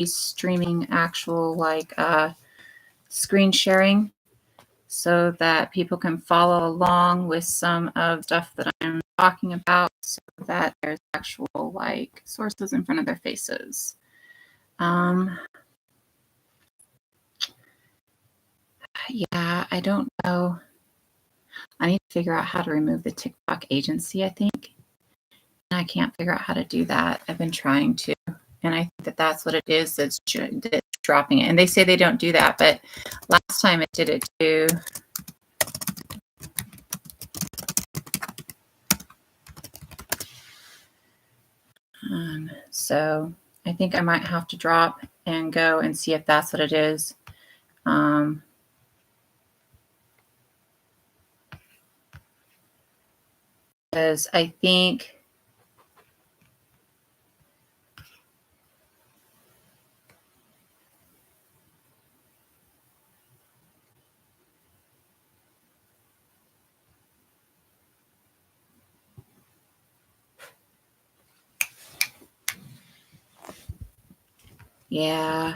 be streaming actual like screen sharing so that people can follow along with some of stuff that I'm talking about so that there's actual like sources in front of their faces. Yeah, I don't know. I need to figure out how to remove the TikTok agency, I think. And I can't figure out how to do that. I've been trying to. And I think that that's what it is that's dropping it. And they say they don't do that, but last time it did it too. So I think I might have to drop and go and see if that's what it is. Because I think yeah.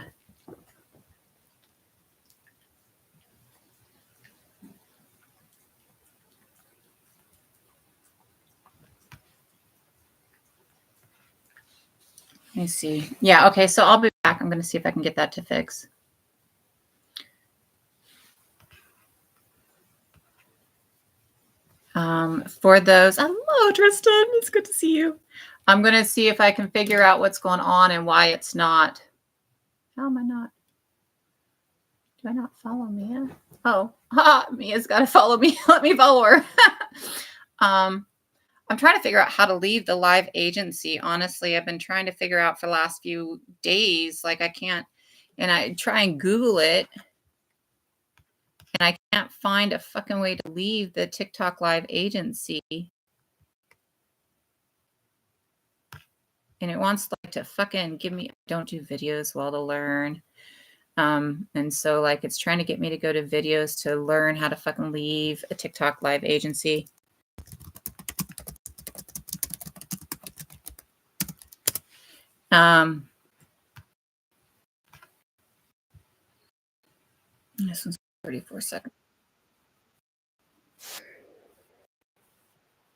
Let me see. Yeah, okay, so I'll be back. I'm going to see if I can get that to fix. For those, hello, Tristan. It's good to see you. I'm going to see if I can figure out what's going on and why it's not. How am I not? Do I not follow Mia? Oh, Mia's got to follow me. Let me follow her. I'm trying to figure out how to leave the live agency. Honestly, I've been trying to figure out for the last few days. Like I can't, and I try and Google it. And I can't find a fucking way to leave the TikTok live agency. And it wants like to fucking give me, don't do videos while to learn. And so like it's trying to get me to go to videos to learn how to fucking leave a TikTok live agency. This one's 34 seconds.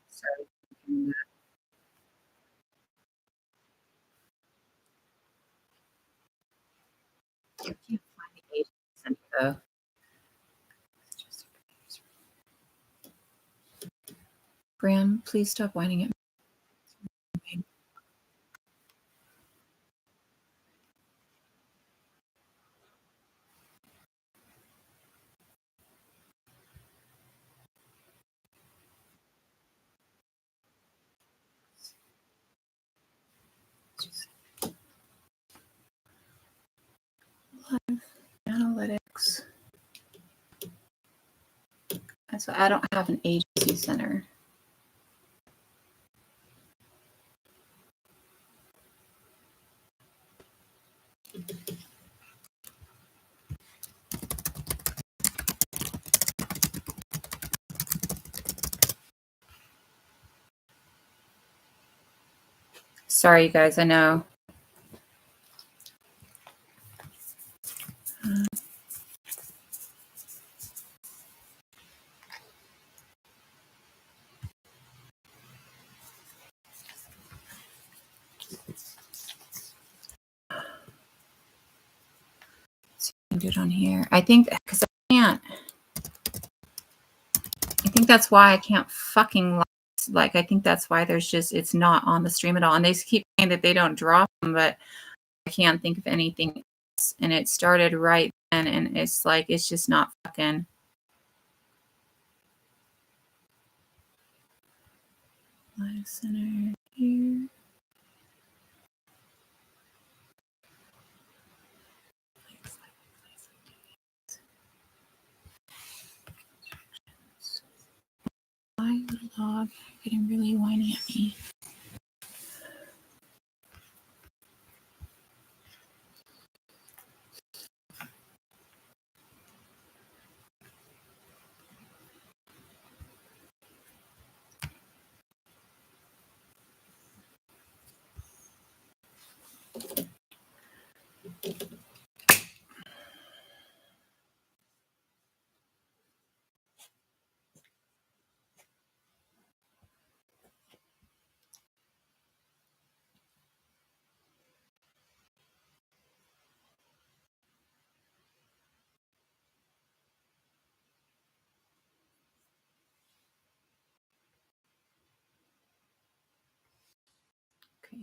Sorry. I can't find the agent though. Graham, please stop whining at me. Live analytics. So I don't have an agency center. Sorry, you guys, I know. Do it on here. I think because I can't. I think that's why I can't fucking like. I think that's why there's just it's not on the stream at all. And they keep saying that they don't drop them, but I can't think of anything else. And it started right then, and it's like it's just not fucking. Live center here. Why the dog getting really whiny at me? Okay,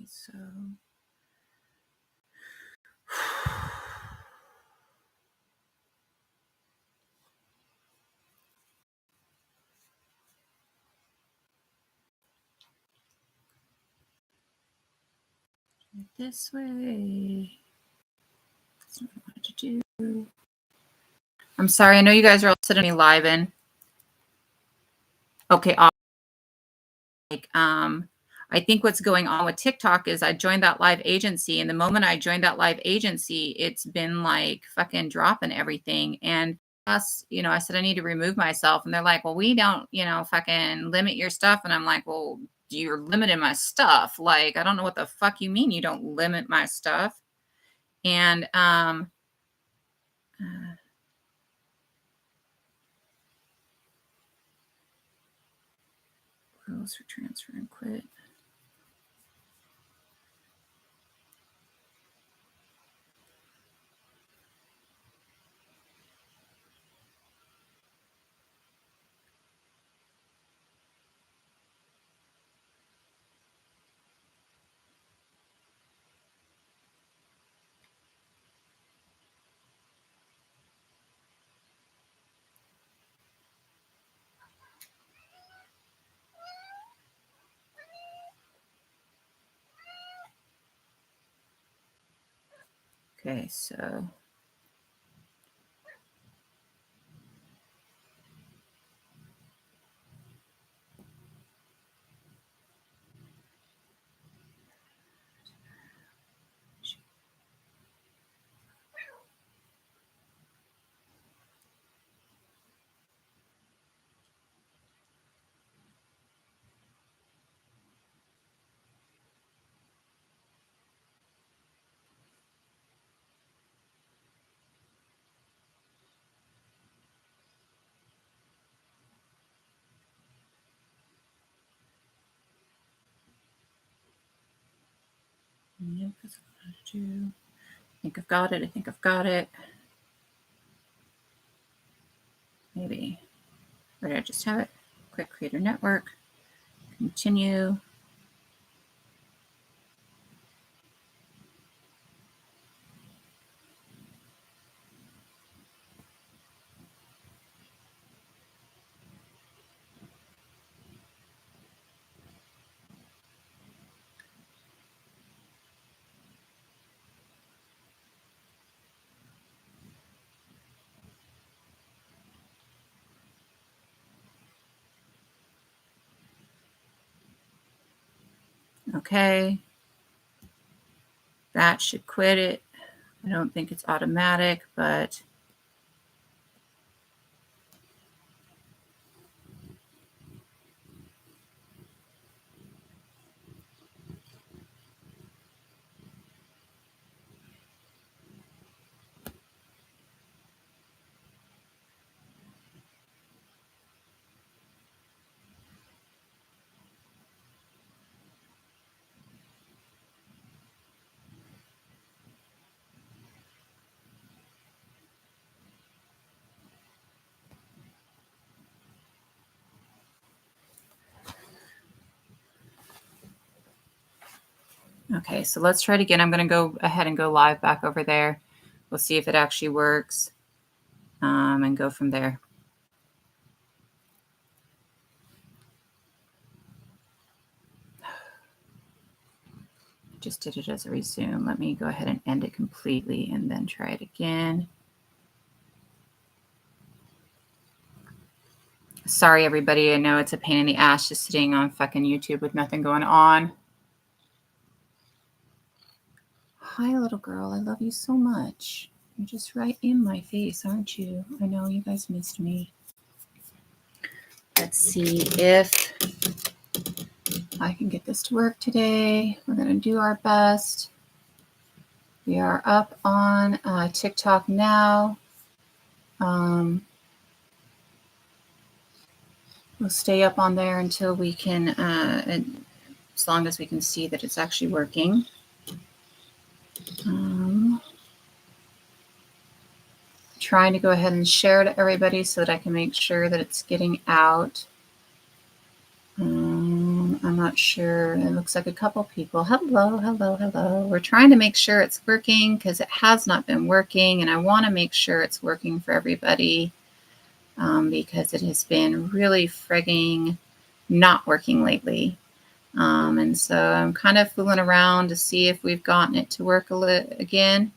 so this way. That's not what I wanted to do. I'm sorry. I know you guys are all sitting me live in. Okay. Like, I think what's going on with TikTok is I joined that live agency, and the moment I joined that live agency, it's been like fucking dropping everything. And us, you know, I said I need to remove myself, and they're like, "Well, we don't, you know, fucking limit your stuff." And I'm like, "Well, you're limiting my stuff. Like, I don't know what the fuck you mean you don't limit my stuff." And rules for transfer and quit. Okay, so yep, that's what I want to do. I think I've got it. I think I've got it. Maybe. Or did I just have it? Quick Creator Network. Continue. Okay. That should quit it. I don't think it's automatic, but okay, so let's try it again. I'm going to go ahead and go live back over there. We'll see if it actually works, and go from there. Just did it as a resume. Let me go ahead and end it completely and then try it again. Sorry, everybody. I know it's a pain in the ass just sitting on fucking YouTube with nothing going on. Hi, little girl. I love you so much. You're just right in my face, aren't you? I know you guys missed me. Let's see if I can get this to work today. We're going to do our best. We are up on TikTok now. We'll stay up on there until we can, as long as we can see that it's actually working. Trying to go ahead and share to everybody so that I can make sure that it's getting out. I'm not sure. It looks like a couple people. Hello, hello, hello. We're trying to make sure it's working because it has not been working, and I want to make sure it's working for everybody because it has been really frigging not working lately. And so I'm kind of fooling around to see if we've gotten it to work again.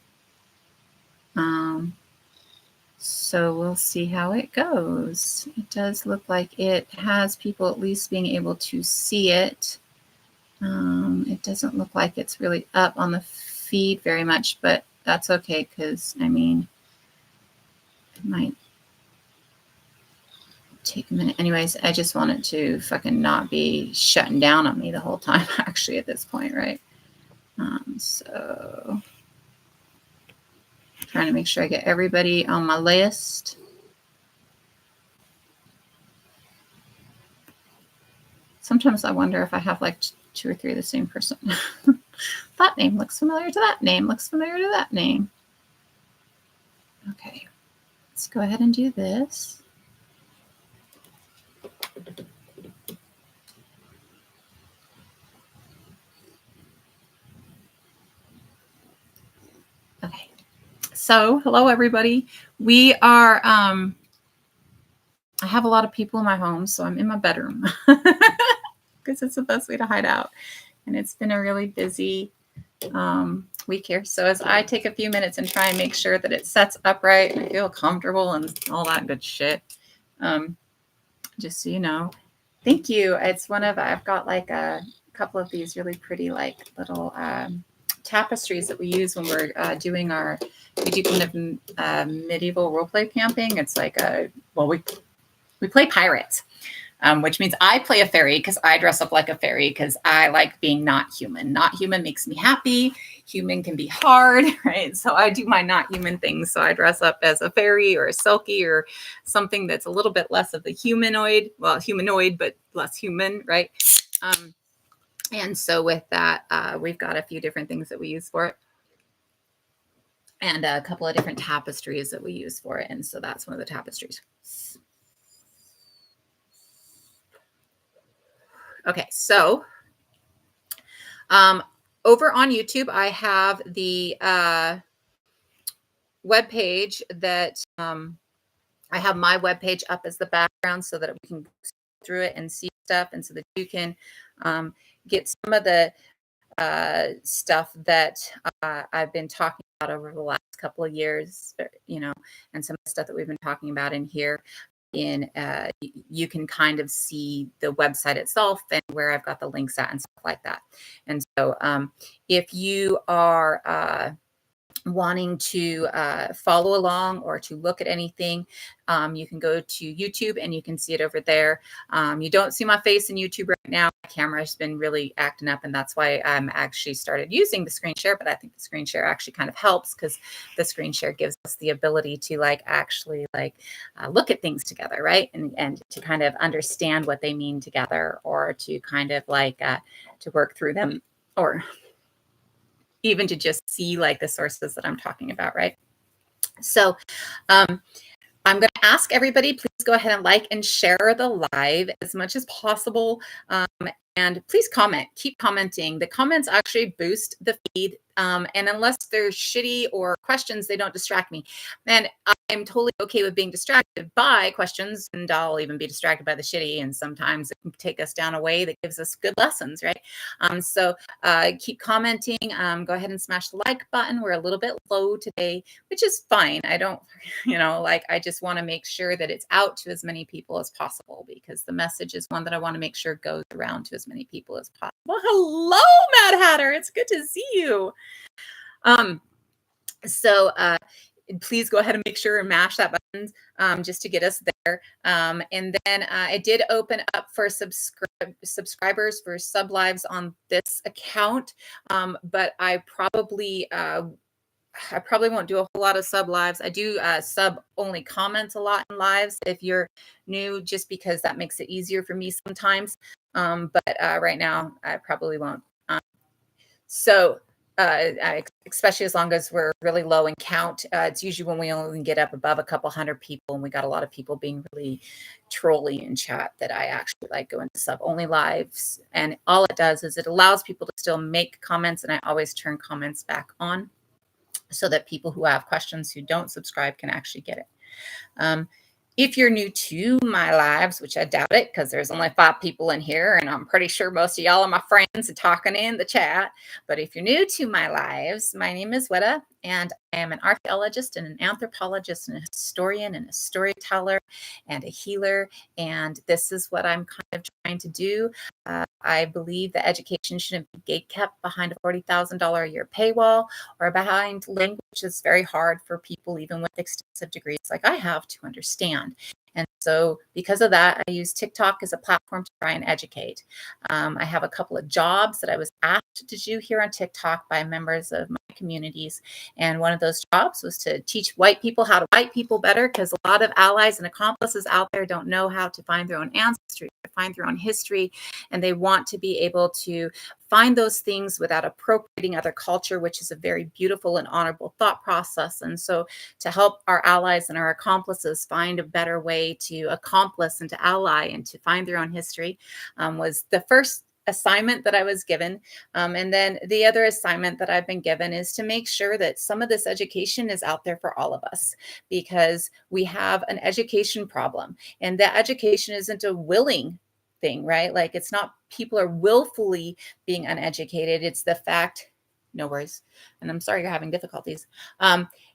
So we'll see how it goes. It does look like it has people at least being able to see it. It doesn't look like it's really up on the feed very much, but that's okay because, I mean, it might take a minute. Anyways, I just want it to fucking not be shutting down on me the whole time, actually, at this point, right? So trying to make sure I get everybody on my list. Sometimes I wonder if I have like 2 or 3 of the same person. That name looks familiar to that name, looks familiar to that name. Okay, let's go ahead and do this. Okay, so hello everybody. We are, I have a lot of people in my home, so I'm in my bedroom because it's the best way to hide out. And it's been a really busy week here. So as I take a few minutes and try and make sure that it sets up right and I feel comfortable and all that good shit, just so you know, thank you. It's I've got like a couple of these really pretty like little tapestries that we use when we're doing we do kind of medieval roleplay camping. It's like we play pirates. Which means I play a fairy because I dress up like a fairy because I like being not human. Not human makes me happy. Human can be hard, right? So I do my not human things. So I dress up as a fairy or a selkie or something that's a little bit less of the humanoid. Well, humanoid, but less human, right? And so with that, we've got a few different things that we use for it. And a couple of different tapestries that we use for it. And so that's one of the tapestries. Okay, so over on YouTube, I have the web page that I have my web page up as the background so that we can go through it and see stuff, and so that you can get some of the stuff that I've been talking about over the last couple of years, you know, and some of the stuff that we've been talking about in here. You can kind of see the website itself and where I've got the links at and stuff like that. And so if you are wanting to follow along or to look at anything, you can go to YouTube and you can see it over there. You don't see my face in YouTube right now. My camera has been really acting up, and that's why I'm actually started using the screen share. But I think the screen share actually kind of helps because the screen share gives us the ability to actually look at things together, right? And to kind of understand what they mean together, or to kind of to work through them, or even to just see the sources that I'm talking about, right? So I'm going to ask everybody, please go ahead and like and share the live as much as possible. And please comment, keep commenting. The comments actually boost the feed. And unless they're shitty or questions, they don't distract me. And I'm totally okay with being distracted by questions, and I'll even be distracted by the shitty. And sometimes it can take us down a way that gives us good lessons, right? So keep commenting. Go ahead and smash the like button. We're a little bit low today, which is fine. I don't, I just want to make sure that it's out to as many people as possible, because the message is one that I want to make sure goes around to as many people as possible. Hello, Mad Hatter. It's good to see you. So please go ahead and make sure and mash that button just to get us there. And then I did open up for subscribers for sub lives on this account, but I probably I probably won't do a whole lot of sub lives. I do sub only comments a lot in lives if you're new, just because that makes it easier for me sometimes. But right now, I probably won't. So, especially as long as we're really low in count, it's usually when we only get up above a couple hundred people and we got a lot of people being really trolly in chat that I actually like going to sub only lives. And all it does is it allows people to still make comments, and I always turn comments back on so that people who have questions who don't subscribe can actually get it. Um, if you're new to my lives, which I doubt it because there's only 5 people in here, and I'm pretty sure most of y'all are my friends and talking in the chat. But if you're new to my lives, my name is Widda, and I am an archaeologist and an anthropologist and a historian and a storyteller and a healer. And this is what I'm kind of trying to do. I believe that education shouldn't be gatekept behind a $40,000 a year paywall or behind language that's very hard for people, even with extensive degrees like I have, to understand. And so because of that, I use TikTok as a platform to try and educate. I have a couple of jobs that I was asked to do here on TikTok by members of my communities. And one of those jobs was to teach white people how to white people better, because a lot of allies and accomplices out there don't know how to find their own ancestry, to find their own history, and they want to be able to find those things without appropriating other culture, which is a very beautiful and honorable thought process. And so to help our allies and our accomplices find a better way to accomplice and to ally and to find their own history was the first assignment that I was given. And then the other assignment that I've been given is to make sure that some of this education is out there for all of us, because we have an education problem, and that education isn't a willing thing, right? Like, it's not people are willfully being uneducated. It's the fact, no worries. And I'm sorry you're having difficulties.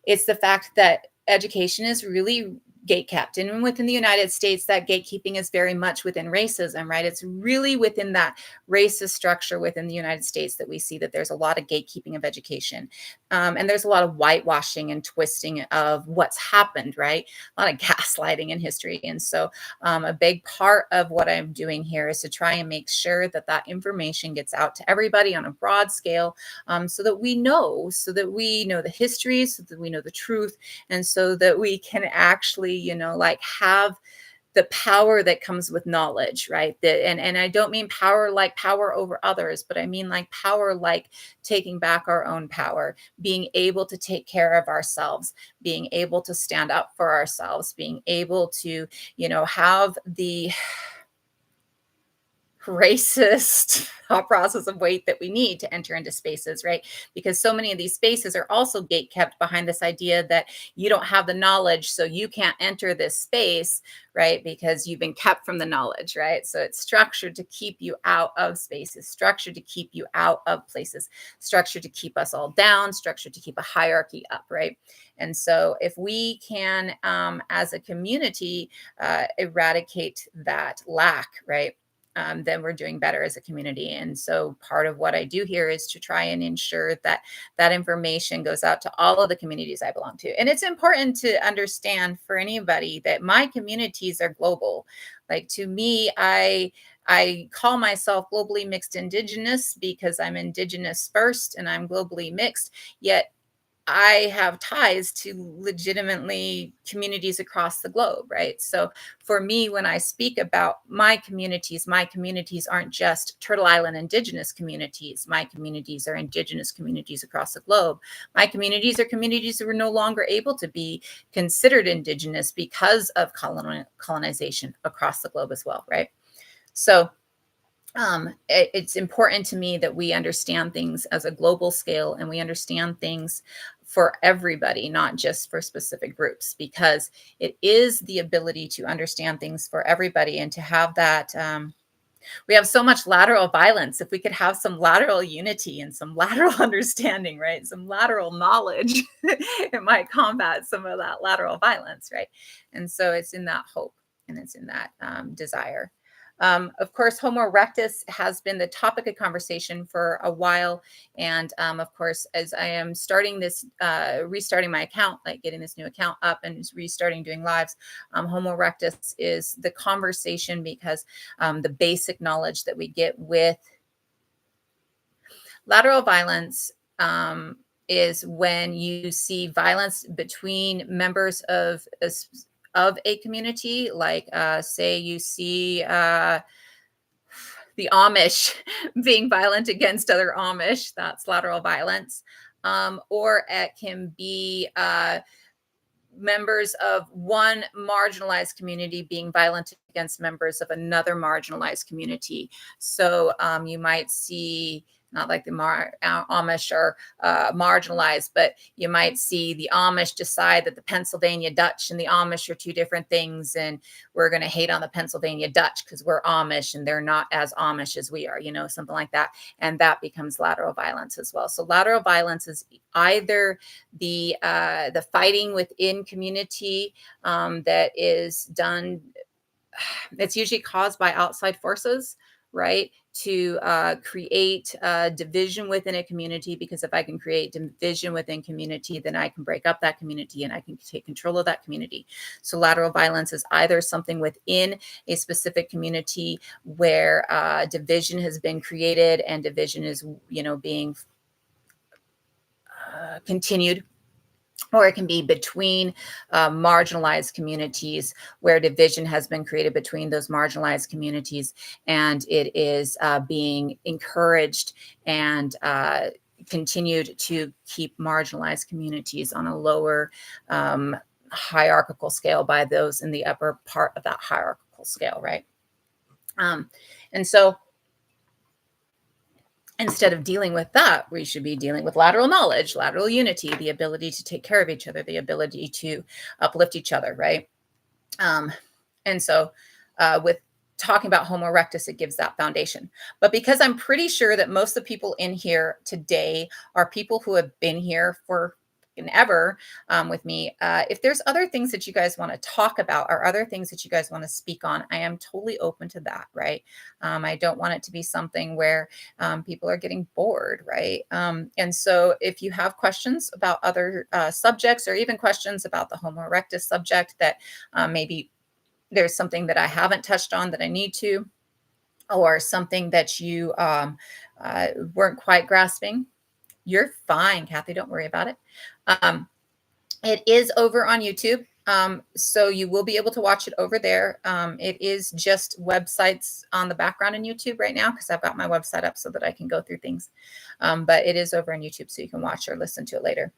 It's the fact that education is really gate kept. And within the United States, that gatekeeping is very much within racism, right? It's really within that racist structure within the United States that we see that there's a lot of gatekeeping of education. And there's a lot of whitewashing and twisting of what's happened, right? A lot of gaslighting in history. And so a big part of what I'm doing here is to try and make sure that that information gets out to everybody on a broad scale, so that we know the history, so that we know the truth, and so that we can actually, like, have the power that comes with knowledge, right? And I don't mean power like power over others, but I mean like power like taking back our own power, being able to take care of ourselves, being able to stand up for ourselves, being able to, have the racist thought process of weight that we need to enter into spaces, right? Because so many of these spaces are also gate kept behind this idea that you don't have the knowledge, so you can't enter this space, right? Because you've been kept from the knowledge, right? So it's structured to keep you out of spaces, structured to keep you out of places, structured to keep us all down, structured to keep a hierarchy up, right? And so if we can, as a community, eradicate that lack, right? Then we're doing better as a community. And so part of what I do here is to try and ensure that that information goes out to all of the communities I belong to. And it's important to understand for anybody that my communities are global. Like, to me, I call myself globally mixed Indigenous because I'm Indigenous first and I'm globally mixed, yet I have ties to legitimately communities across the globe, right? So for me, when I speak about my communities aren't just Turtle Island Indigenous communities. My communities are Indigenous communities across the globe. My communities are communities that were no longer able to be considered Indigenous because of colonization across the globe as well, right? So it's important to me that we understand things as a global scale, and we understand things for everybody, not just for specific groups, because it is the ability to understand things for everybody and to have that. We have so much lateral violence. If we could have some lateral unity and some lateral understanding, right? Some lateral knowledge, it might combat some of that lateral violence, right? And so it's in that hope and it's in that desire. Of course, Homo erectus has been the topic of conversation for a while. And of course, as I am starting this, restarting my account, like getting this new account up and restarting doing lives, Homo erectus is the conversation because the basic knowledge that we get with lateral violence is when you see violence between members of a community, like say you see the Amish being violent against other Amish, that's lateral violence. Or it can be members of one marginalized community being violent against members of another marginalized community. So you might see, not like the Amish are marginalized, but you might see the Amish decide that the Pennsylvania Dutch and the Amish are two different things, and we're going to hate on the Pennsylvania Dutch because we're Amish and they're not as Amish as we are, something like that. And that becomes lateral violence as well. So lateral violence is either the fighting within community that is done. It's usually caused by outside forces, right? To create division within a community, because if I can create division within community, then I can break up that community and I can take control of that community. So lateral violence is either something within a specific community where division has been created and division is, being continued, or it can be between marginalized communities where division has been created between those marginalized communities, and it is being encouraged and continued to keep marginalized communities on a lower hierarchical scale by those in the upper part of that hierarchical scale, right? And so instead of dealing with that, we should be dealing with lateral knowledge, lateral unity, the ability to take care of each other, the ability to uplift each other, right? And so with talking about Homo erectus, it gives that foundation. But because I'm pretty sure that most of the people in here today are people who have been here for ever with me, if there's other things that you guys want to talk about or other things that you guys want to speak on, I am totally open to that, right? I don't want it to be something where people are getting bored, right? And so if you have questions about other subjects, or even questions about the Homo erectus subject that maybe there's something that I haven't touched on that I need to, or something that you weren't quite grasping, you're fine, Kathy. Don't worry about it. It is over on YouTube. So you will be able to watch it over there. It is just websites on the background in YouTube right now, because I've got my website up so that I can go through things. But it is over on YouTube, so you can watch or listen to it later.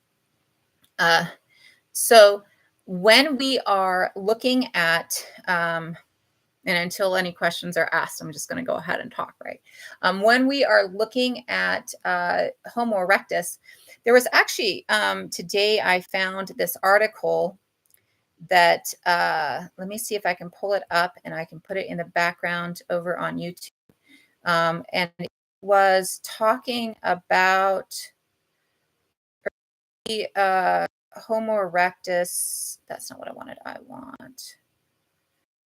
So when we are looking at, and until any questions are asked, I'm just going to go ahead and talk, right? When we are looking at Homo erectus, there was actually, today I found this article that, let me see if I can pull it up and I can put it in the background over on YouTube. And it was talking about the Homo erectus. That's not what I wanted. I want,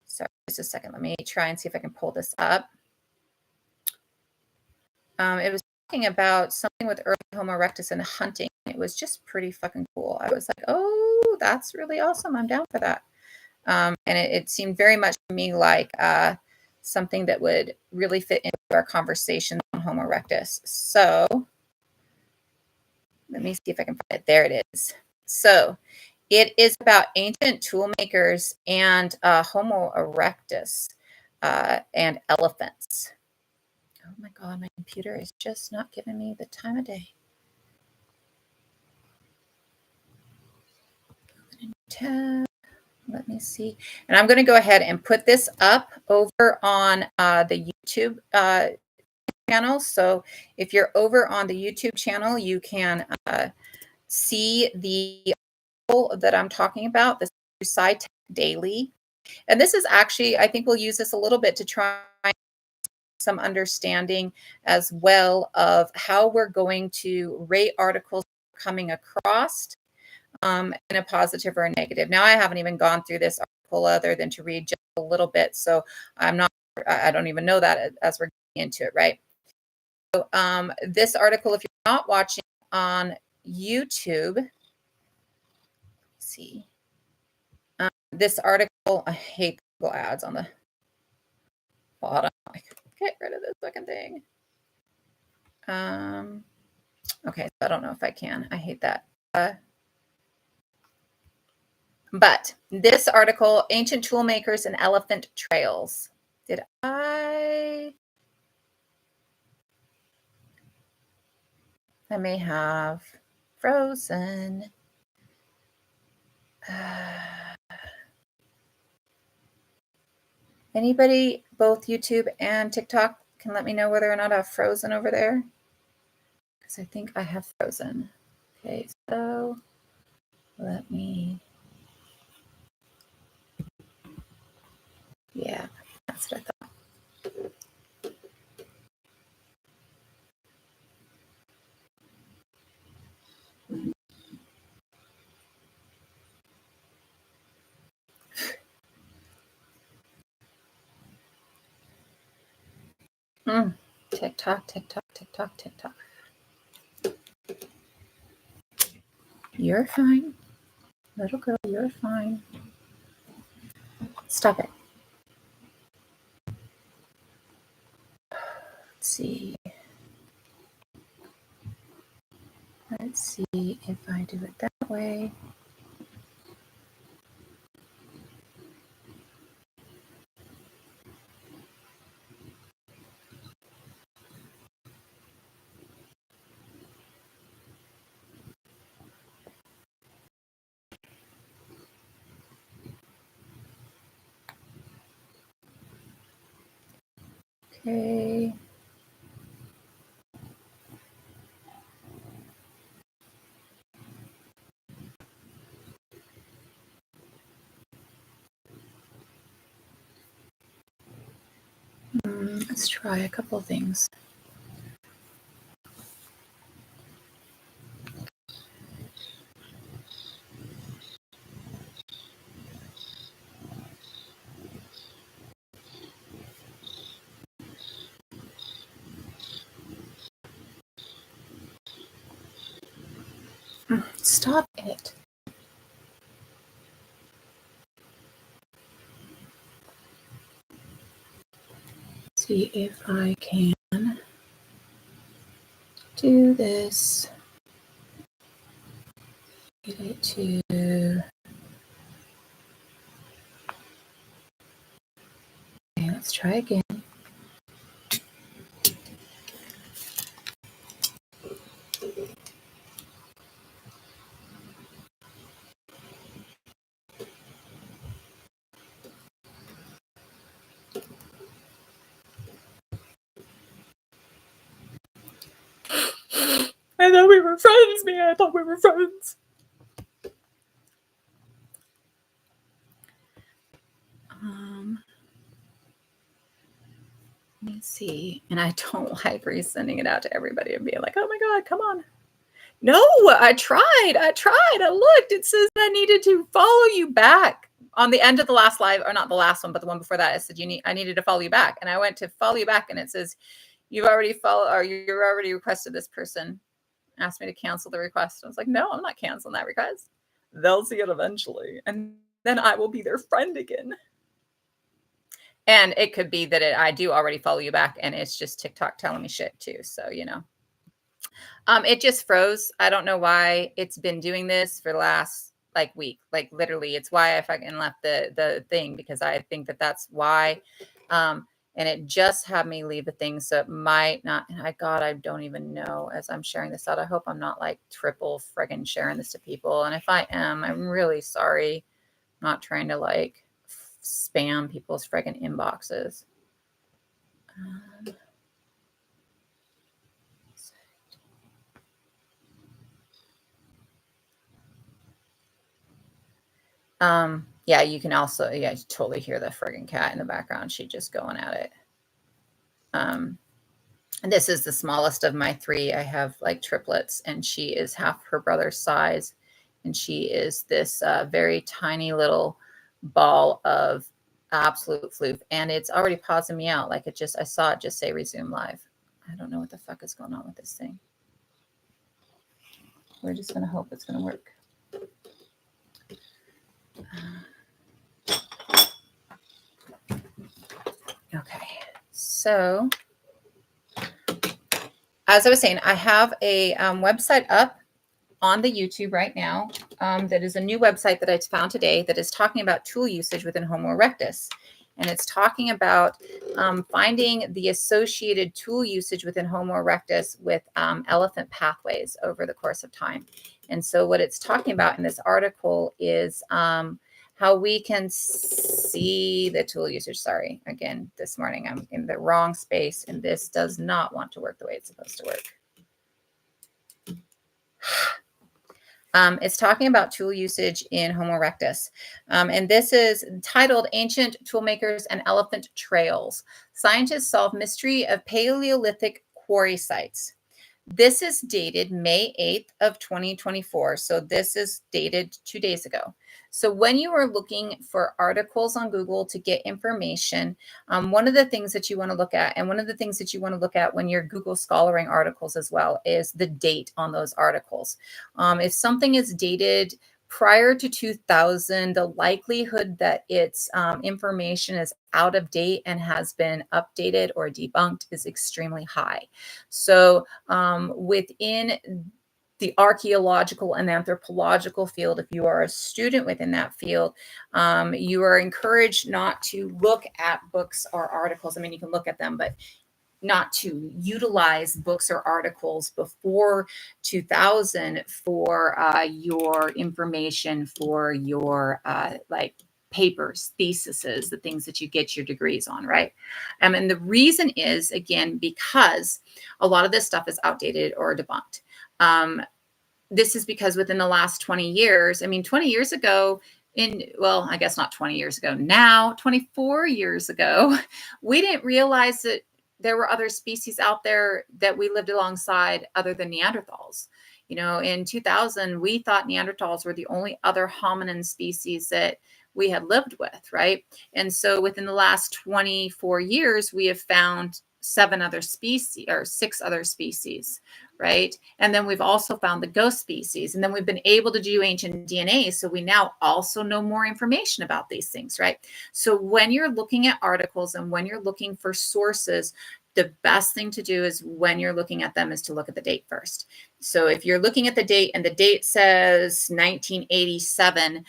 sorry, just a second. Let me try and see if I can pull this up. It was talking about something with early Homo erectus and hunting. It was just pretty fucking cool. I was like, oh, that's really awesome. I'm down for that. And it seemed very much to me like something that would really fit into our conversation on Homo erectus. So let me see if I can find it. There it is. So it is about ancient tool makers and Homo erectus and elephants. Oh my God, my computer is just not giving me the time of day. Tab. Let me see. And I'm going to go ahead and put this up over on the YouTube channel. So if you're over on the YouTube channel, you can see the article that I'm talking about, this Sci Tech Daily. And this is actually, I think we'll use this a little bit to try some understanding as well of how we're going to rate articles coming across in a positive or a negative. Now, I haven't even gone through this article other than to read just a little bit. So I don't even know that as we're getting into it, right? So this article, if you're not watching on YouTube, let's see. This article, I hate Google ads on the bottom. Get rid of this fucking thing. Okay, I don't know if I can. I hate that. But this article, Ancient Tool Makers and Elephant Trails. Did I may have frozen. Anybody, both YouTube and TikTok, can let me know whether or not I've frozen over there? Because I think I have frozen. Okay, so let me. Yeah, that's what I thought. TikTok, TikTok, TikTok, TikTok. You're fine. Little girl, you're fine. Stop it. Let's see. Let's see if I do it that way. Okay. Let's try a couple things. Stop it. See if I can do this. Get it to. Okay, let's try again. I thought we were friends, man. I thought we were friends. Let me see. And I don't like resending it out to everybody and being like, oh my God, come on. No, I tried. I looked. It says I needed to follow you back on the end of the last live, or not the last one, but the one before that. It said I needed to follow you back. And I went to follow you back, and it says you've already you're already requested this person. Asked me to cancel the request. I was like, no, I'm not canceling that request. They'll see it eventually. And then I will be their friend again. And it could be that I do already follow you back, and it's just TikTok telling me shit too. So, you know. It just froze. I don't know why it's been doing this for the last week. Like literally, it's why I fucking left the thing, because I think that that's why. And it just had me leave the thing, so it might not. God, I don't even know as I'm sharing this out. I hope I'm not triple friggin' sharing this to people. And if I am, I'm really sorry. I'm not trying to spam people's friggin' inboxes. Yeah, you can also, you totally hear the friggin' cat in the background. She's just going at it. And this is the smallest of my three. I have triplets, and she is half her brother's size. And she is this very tiny little ball of absolute floof. And it's already pausing me out. I saw it just say resume live. I don't know what the fuck is going on with this thing. We're just going to hope it's going to work. Okay, so as I was saying, I have a website up on the YouTube right now. That is a new website that I found today that is talking about tool usage within Homo erectus. And it's talking about finding the associated tool usage within Homo erectus with elephant pathways over the course of time. And so what it's talking about in this article is how we can see the tool usage. Sorry, again, this morning I'm in the wrong space, and this does not want to work the way it's supposed to work. It's talking about tool usage in Homo erectus. And this is titled Ancient Toolmakers and Elephant Trails. Scientists solve mystery of Paleolithic quarry sites. This is dated May 8th of 2024. So this is dated 2 days ago. So when you are looking for articles on Google to get information, one of the things that you want to look at, and one of the things that you want to look at when you're Google scholaring articles as well, is the date on those articles. If something is dated prior to 2000, the likelihood that its information is out of date and has been updated or debunked is extremely high. So within the archaeological and anthropological field, if you are a student within that field, you are encouraged not to look at books or articles. I mean, you can look at them, but not to utilize books or articles before 2000 for your information, for your like papers, theses, the things that you get your degrees on, right? And the reason is, again, because a lot of this stuff is outdated or debunked. This is because within the last 20 years, I mean, 20 years ago, well, I guess not 20 years ago now, 24 years ago, we didn't realize that there were other species out there that we lived alongside other than Neanderthals. You know, in 2000, we thought Neanderthals were the only other hominin species that we had lived with, right? And so within the last 24 years, we have found 7 other species or 6 other species, right? And then we've also found the ghost species. And then we've been able to do ancient DNA. So we now also know more information about these things, right? So when you're looking at articles and when you're looking for sources, the best thing to do is when you're looking at them is to look at the date first. So if you're looking at the date and the date says 1987,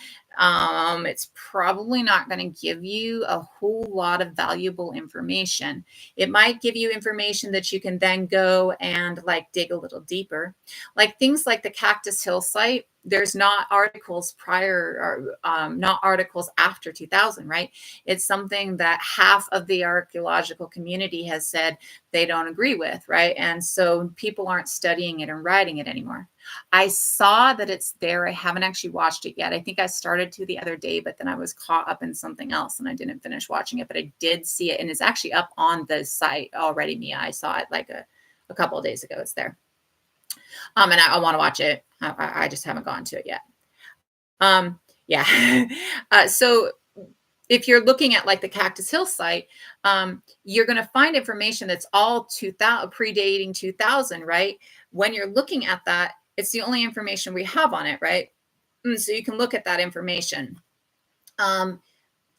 it's probably not going to give you a whole lot of valuable information. It might give you information that you can then go and like dig a little deeper. Like things like the Cactus Hill site, there's not articles prior or not articles after 2000, right? It's something that half of the archaeological community has said they don't agree with, right? And so people aren't studying it and writing it anymore. I saw that it's there. I haven't actually watched it yet. I think I started to the other day, but then I was caught up in something else and I didn't finish watching it, but I did see it and it's actually up on the site already, Mia. I saw it like a couple of days ago. It's there. And I want to watch it. I just haven't gone to it yet. Yeah. So if you're looking at like the Cactus Hill site, you're going to find information that's all 2000, predating 2000, right? When you're looking at that, it's the only information we have on it, right? So you can look at that information.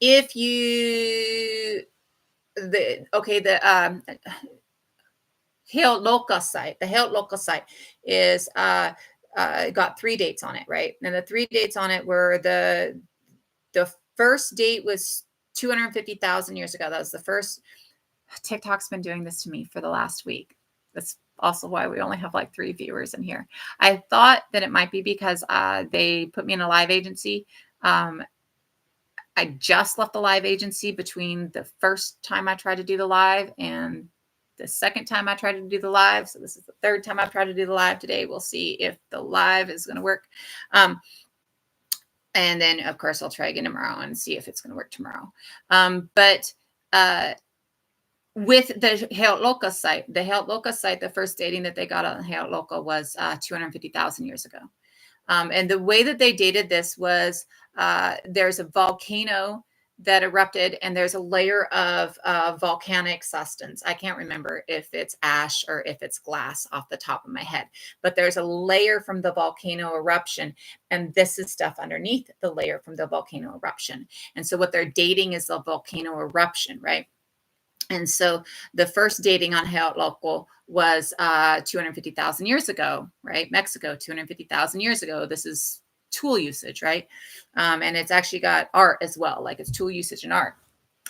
If you, the Heotloka site, the Heotloka site is got 3 dates on it, right? And the 3 dates on it were the first date was 250,000 years ago. That was the first. TikTok's been doing this to me for the last week. That's also why we only have like 3 viewers in here. I thought that it might be because they put me in a live agency. I just left the live agency between the first time I tried to do the live and the second time I tried to do the live. So this is the 3rd time I've tried to do the live today. We'll see if the live is going to work. And then, of course, I'll try again tomorrow and see if it's going to work tomorrow. But with the Heotloka site, the first dating that they got on Heotloka was 250,000 years ago. And the way that they dated this was there's a volcano that erupted and there's a layer of volcanic substance. I can't remember if it's ash or if it's glass off the top of my head, but there's a layer from the volcano eruption. And this is stuff underneath the layer from the volcano eruption. And so what they're dating is the volcano eruption, right? And so the first dating on Local was 250,000 years ago, right? Mexico, 250,000 years ago. This is tool usage, right? And it's actually got art as well, like it's tool usage and art.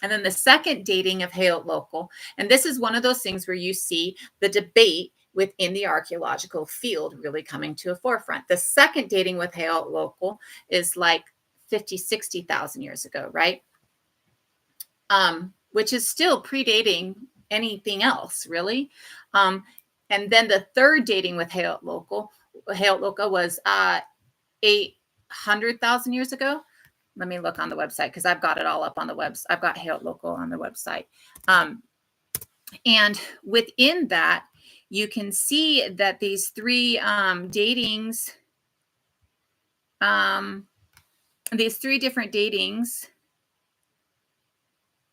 And then the second dating of Local, and this is one of those things where you see the debate within the archaeological field really coming to a forefront. The second dating with Local is like 50, 60,000 years ago, right? Which is still predating anything else, really. And then the third dating with Local was 800,000 years ago. Let me look on the website because I've got it all up on the website. I've got Local on the website. And within that, you can see that these three datings, these three different datings.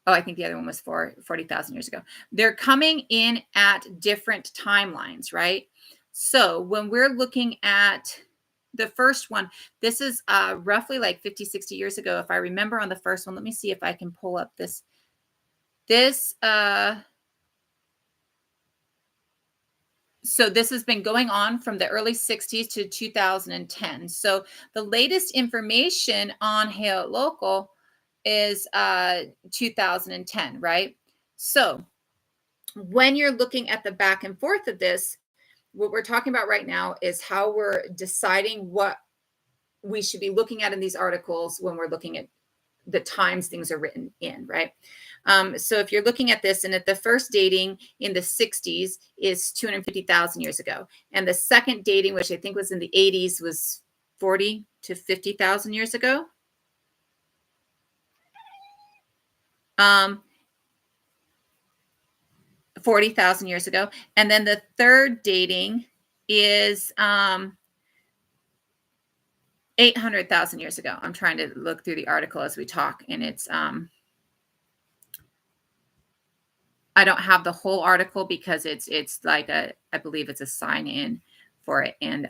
Oh, I think the other one was 40,000 years ago. They're coming in at different timelines, right? So when we're looking at the first one, this is roughly like 50, 60 years ago. If I remember on the first one, let me see if I can pull up this. So this has been going on from the early 60s to 2010. So the latest information on Local is 2010, right? So when you're looking at the back and forth of this, what we're talking about right now is how we're deciding what we should be looking at in these articles when we're looking at the times things are written in, right? So if you're looking at this, and at the first dating in the 60s is 250,000 years ago. And the second dating, which I think was in the 80s, was 40 to 50,000 years ago. 40,000 years ago. And then the third dating is 800,000 years ago. I'm trying to look through the article as we talk, and it's I don't have the whole article because it's like I believe it's a sign in for it. And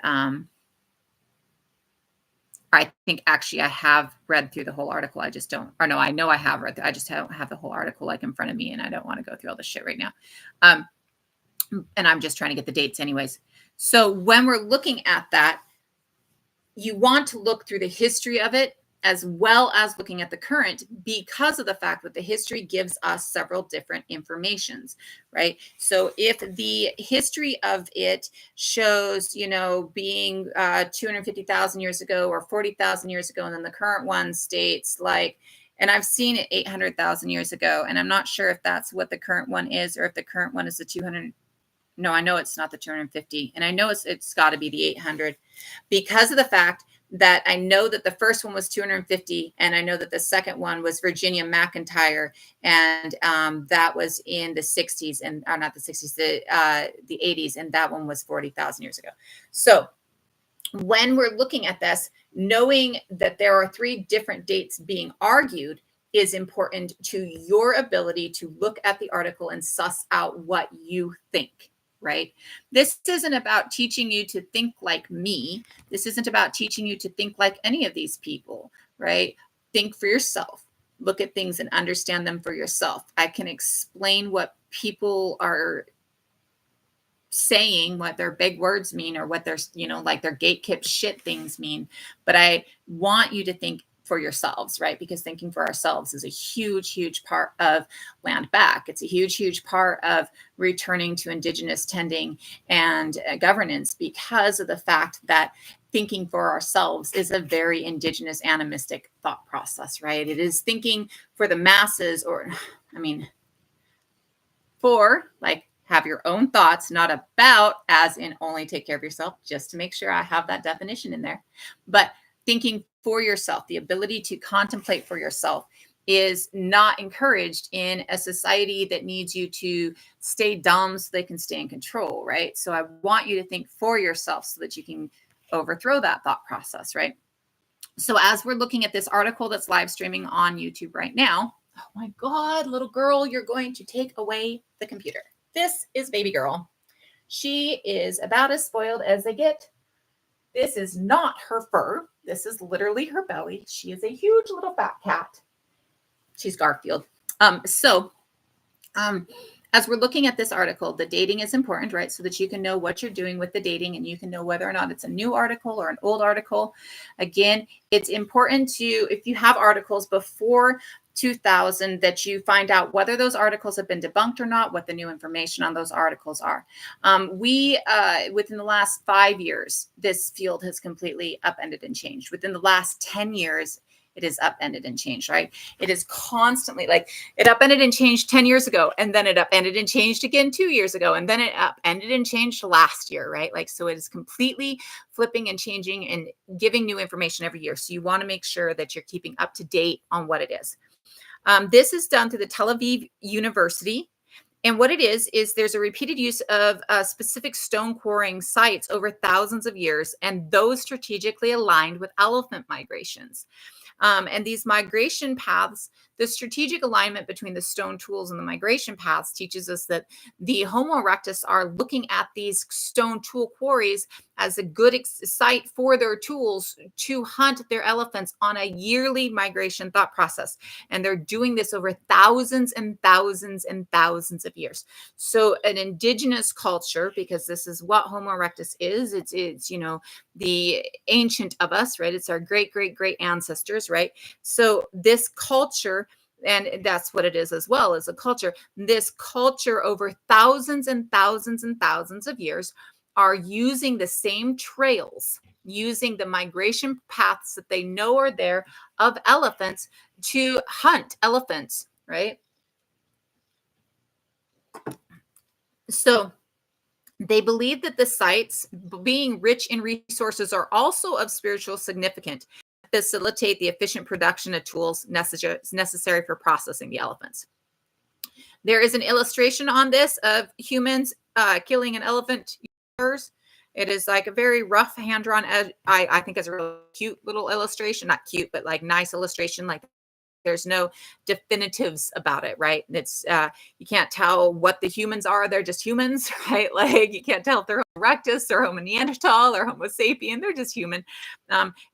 I think actually I have read through the whole article. I just don't, or no, I know I have read. I just don't have the whole article like in front of me, and I don't want to go through all this shit right now. And I'm just trying to get the dates anyways. So when we're looking at that, you want to look through the history of it as well as looking at the current, because of the fact that the history gives us several different informations, right? So if the history of it shows, being 250,000 years ago or 40,000 years ago, and then the current one states like, and I've seen it 800,000 years ago, and I'm not sure if that's what the current one is or if the current one is the 200. No, I know it's not the 250, and I know it's got to be the 800 because of the fact that I know that the first one was 250, and I know that the second one was Virginia McIntyre, and that was in the 60s, and not the 60s, the 80s, and that one was 40,000 years ago. So when we're looking at this, knowing that there are three different dates being argued is important to your ability to look at the article and suss out what you think. Right? This isn't about teaching you to think like me. This isn't about teaching you to think like any of these people, right? Think for yourself. Look at things and understand them for yourself. I can explain what people are saying, what their big words mean, or what their, like their gatekeep shit things mean. But I want you to think for yourselves, right? Because thinking for ourselves is a huge, huge part of land back. It's a huge, huge part of returning to indigenous tending and governance, because of the fact that thinking for ourselves is a very indigenous animistic thought process, right? It is thinking for the masses, or, for like, have your own thoughts, not about as in only take care of yourself, just to make sure I have that definition in there, but thinking for yourself, the ability to contemplate for yourself is not encouraged in a society that needs you to stay dumb so they can stay in control, right? So I want you to think for yourself so that you can overthrow that thought process, right? So as we're looking at this article that's live streaming on YouTube right now, oh my God, little girl, you're going to take away the computer. This is baby girl. She is about as spoiled as they get. This is not her fur. This is literally her belly. She is a huge little fat cat. She's Garfield. So As we're looking at this article, the dating is important, right? So that you can know what you're doing with the dating and you can know whether or not it's a new article or an old article. Again, it's important to, if you have articles before 2000, that you find out whether those articles have been debunked or not, what the new information on those articles are. Within the last 5 years, this field has completely upended and changed. Within the last 10 years, it is upended and changed, right? It is constantly like it upended and changed 10 years ago, and then it upended and changed again 2 years ago, and then it upended and changed last year, right? Like, so it is completely flipping and changing and giving new information every year. So you want to make sure that you're keeping up to date on what it is. This is done through the Tel Aviv University. And what it is there's a repeated use of specific stone quarrying sites over thousands of years, and those strategically aligned with elephant migrations. And these migration paths, the strategic alignment between the stone tools and the migration paths teaches us that the Homo erectus are looking at these stone tool quarries as a good site for their tools to hunt their elephants on a yearly migration thought process. And they're doing this over thousands and thousands and thousands of years. So an indigenous culture, because this is what Homo erectus is, it's you know, the ancient of us, right? It's our great, great, great ancestors, right? So this culture, and that's what it is as well as a culture, this culture over thousands and thousands and thousands of years are using the same trails, using the migration paths that they know are there of elephants to hunt elephants, right? So they believe that the sites, being rich in resources, are also of spiritual significance, facilitate the efficient production of tools necessary for processing the elephants. There is an illustration on this of humans killing an elephant. It is like a very rough hand-drawn, I think it's a really cute little illustration, not cute, but like nice illustration. Like there's no definitives about it, right? It's you can't tell what the humans are. They're just humans, right? Like you can't tell if they're Homo erectus or Homo Neanderthal or Homo sapien. They're just human.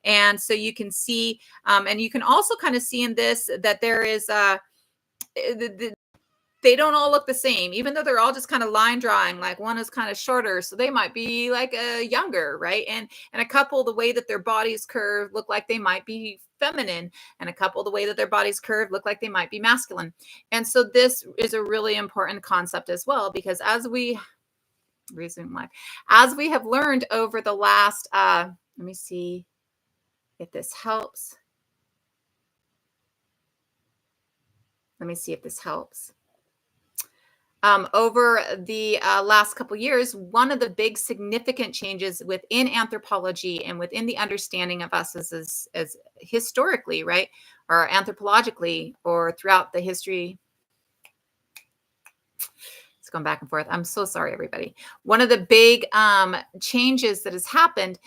And so you can see, and you can also kind of see in this that there is they don't all look the same, even though they're all just kind of line drawing. Like one is kind of shorter, so they might be like younger, right? And a couple, the way that their bodies curve, look like they might be feminine, and a couple, the way that their bodies curve, look like they might be masculine. And so this is a really important concept as well, because as we have learned over the last, let me see if this helps. Let me see if this helps. Over the last couple years, one of the big significant changes within anthropology and within the understanding of us as historically, right, or anthropologically, or throughout the history. It's going back and forth. I'm so sorry, everybody. One of the big changes that has happened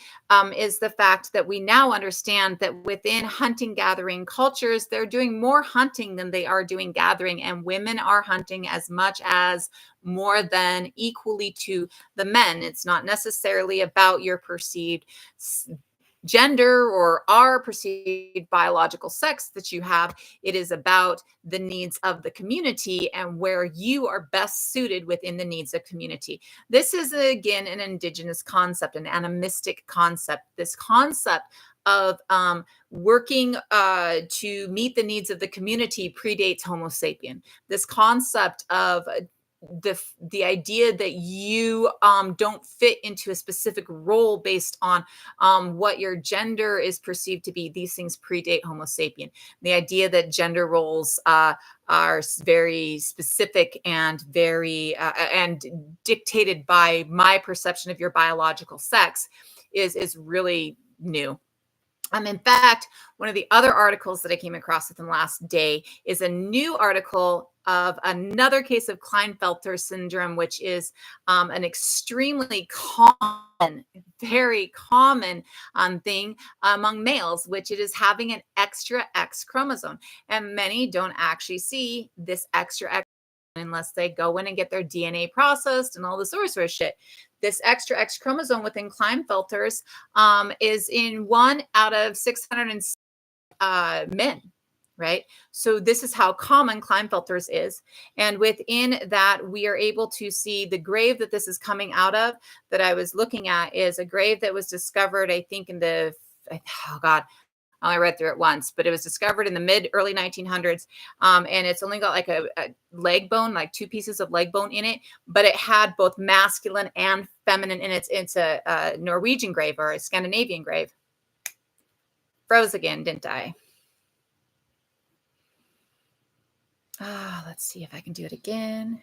is the fact that we now understand that within hunting gathering cultures, they're doing more hunting than they are doing gathering, and women are hunting as much as more than equally to the men. It's not necessarily about your perceived gender or our perceived biological sex that you have. It is about the needs of the community and where you are best suited within the needs of community. This is, again, an indigenous concept, an animistic concept. This concept of working to meet the needs of the community predates Homo sapien. This concept of the idea that you don't fit into a specific role based on what your gender is perceived to be. These things predate Homo sapien. The idea that gender roles are very specific and very and dictated by my perception of your biological sex is really new. In fact, one of the other articles that I came across within the last day is a new article of another case of Klinefelter syndrome, which is an extremely common, very common thing among males, which it is having an extra X chromosome. And many don't actually see this extra X unless they go in and get their DNA processed and all this sort of shit. This extra X chromosome within Klinefelters is in 1 out of 600 men. right? So this is how common Klinefelter's is. And within that, we are able to see the grave that this is coming out of that I was looking at is a grave that was discovered, I think in the, oh God, I only read through it once, but it was discovered in the early 1900s. And it's only got like a leg bone, like 2 pieces of leg bone in it, but it had both masculine and feminine in it. It's a Norwegian grave or a Scandinavian grave. Froze again, didn't I? Let's see if I can do it again.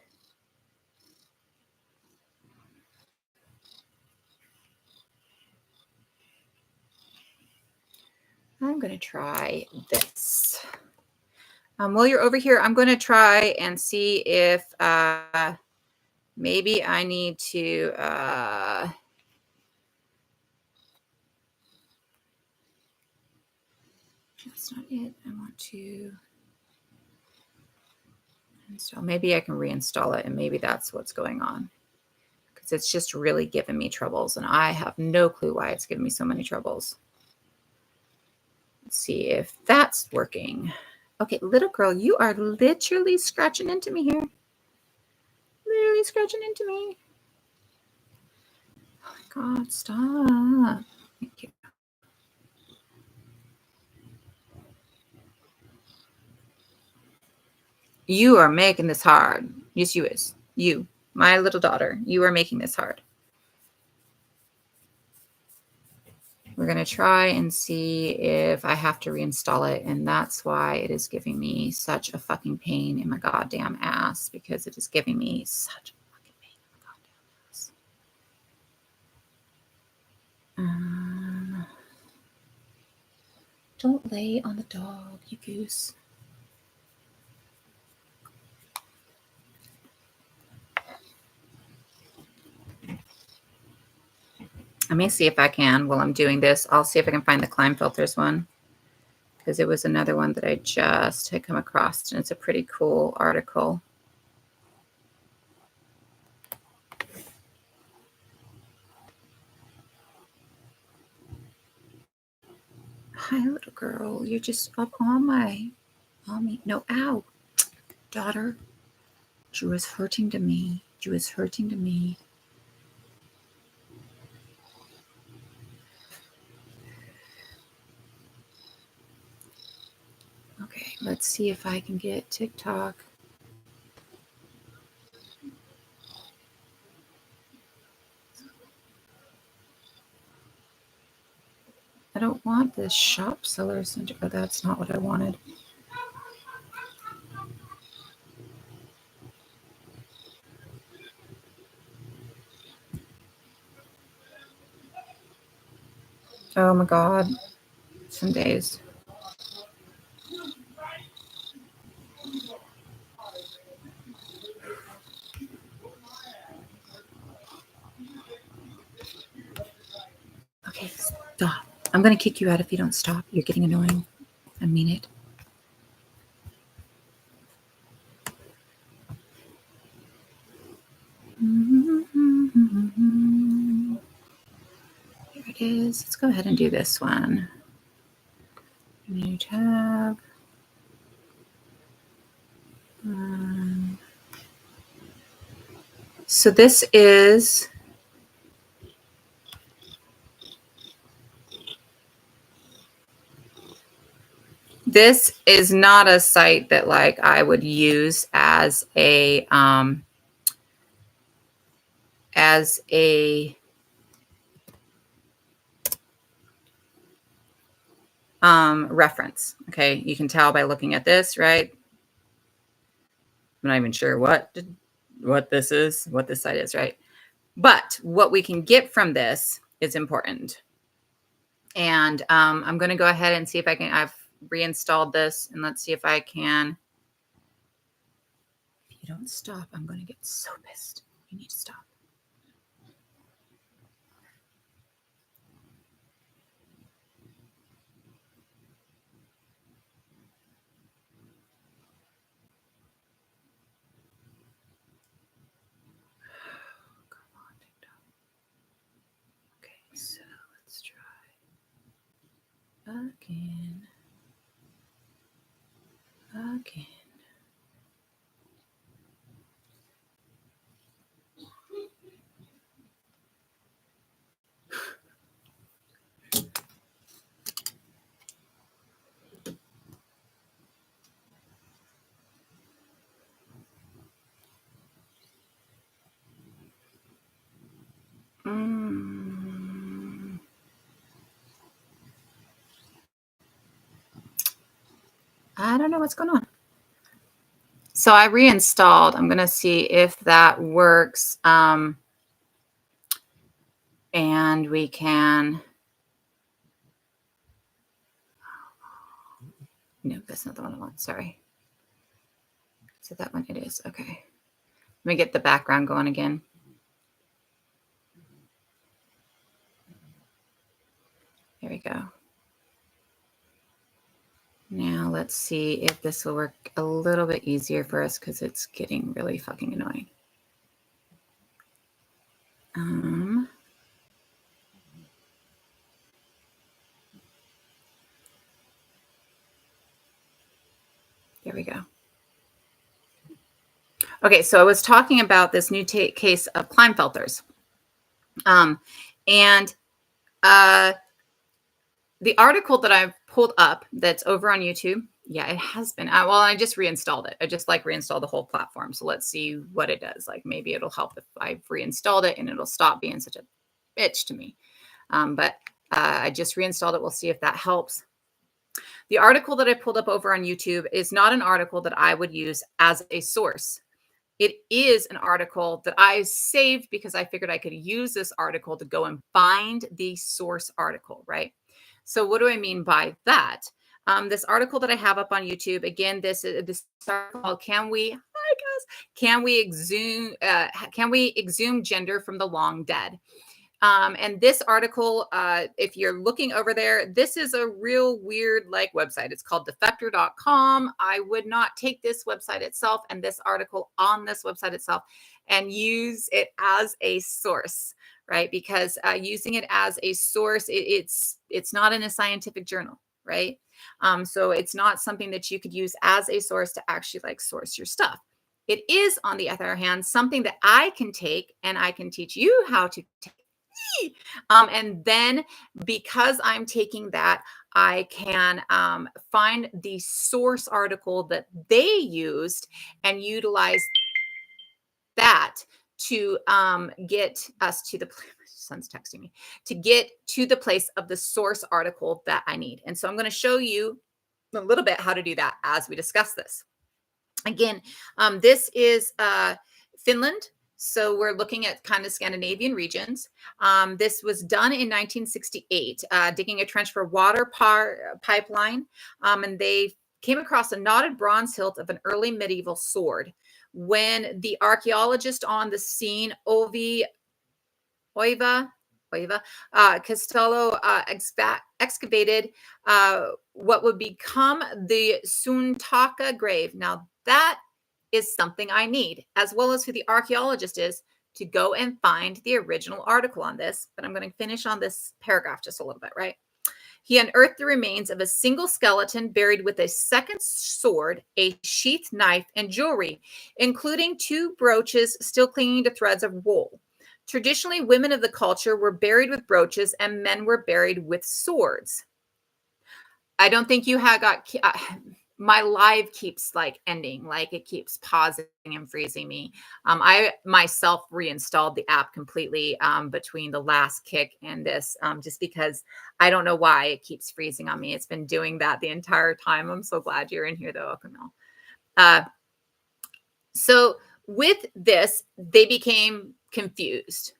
I'm going to try this. While you're over here, I'm going to try and see if maybe I need to that's not it. I want to install. Maybe I can reinstall it, and maybe that's what's going on, because it's just really giving me troubles, and I have no clue why it's giving me so many troubles. Let's see if that's working. Okay, little girl, you are literally scratching into me here. Literally scratching into me. Oh my God, stop. Thank you. You are making this hard. Yes, you is. You, my little daughter, you are making this hard. We're going to try and see if I have to reinstall it. And that's why it is giving me such a fucking pain in my goddamn ass, because it is giving me such a fucking pain in my goddamn ass. Don't lay on the dog, you goose. Let me see if I can, while I'm doing this, I'll see if I can find the Klinefelter's one, because it was another one that I just had come across, and it's a pretty cool article. Hi, little girl. You're just up on me. No, ow. Daughter. She was hurting to me. She was hurting to me. Okay, let's see if I can get TikTok. I don't want this shop seller center. Oh, that's not what I wanted. Oh my God. Some days. Okay, stop. I'm going to kick you out if you don't stop. You're getting annoying. I mean it. Here it is. Let's go ahead and do this one. New tab. So this is not a site that like I would use as a reference. Okay, you can tell by looking at this, right? I'm not even sure what this is, what this site is, right? But what we can get from this is important. And I'm going to go ahead and see if I can. I've reinstalled this, and let's see if I can. If you don't stop, I'm going to get so pissed. You need to stop. So let's try again. Okay. I don't know what's going on. So I reinstalled. I'm going to see if that works. And we can. No, that's not the one I want. Sorry. Is it that one? It is. Okay. Let me get the background going again. There we go. Now let's see if this will work a little bit easier for us because it's getting really fucking annoying. There we go. Okay, so I was talking about this new case of Klinefelters. And the article that I've pulled up that's over on YouTube, yeah, it has been. Well, I just reinstalled it. I just reinstalled the whole platform. So let's see what it does. Like maybe it'll help if I've reinstalled it and it'll stop being such a bitch to me. But I just reinstalled it. We'll see if that helps. The article that I pulled up over on YouTube is not an article that I would use as a source. It is an article that I saved because I figured I could use this article to go and find the source article, right? So what do I mean by that? This article that I have up on YouTube, again, this article called Can we exhume gender from the long dead? And this article, if you're looking over there, this is a real weird website. It's called defector.com. I would not take this website itself and this article on this website itself and use it as a source, right? Because using it as a source, it's not in a scientific journal, right? So it's not something that you could use as a source to actually source your stuff. It is, on the other hand, something that I can take and I can teach you how to take. And then because I'm taking that, I can find the source article that they used and utilize that to get us to the son's texting me to get to the place of the source article that I need. And so I'm going to show you a little bit how to do that as we discuss this. Again, this is Finland. So we're looking at kind of Scandinavian regions. This was done in 1968, digging a trench for water pipeline. And they came across a knotted bronze hilt of an early medieval sword. When the archaeologist on the scene, Oiva Costello, excavated what would become the Suntaka grave. Now that is something I need, as well as who the archaeologist is, to go and find the original article on this. But I'm going to finish on this paragraph just a little bit, right? He unearthed the remains of a single skeleton buried with a second sword, a sheath knife, and jewelry, including 2 brooches still clinging to threads of wool. Traditionally, women of the culture were buried with brooches and men were buried with swords. I don't think you have got... my live keeps ending, it keeps pausing and freezing me. I myself reinstalled the app completely between the last kick and this, just because I don't know why it keeps freezing on me. It's been doing that the entire time. I'm so glad you're in here though, Camille. So with this, they became confused.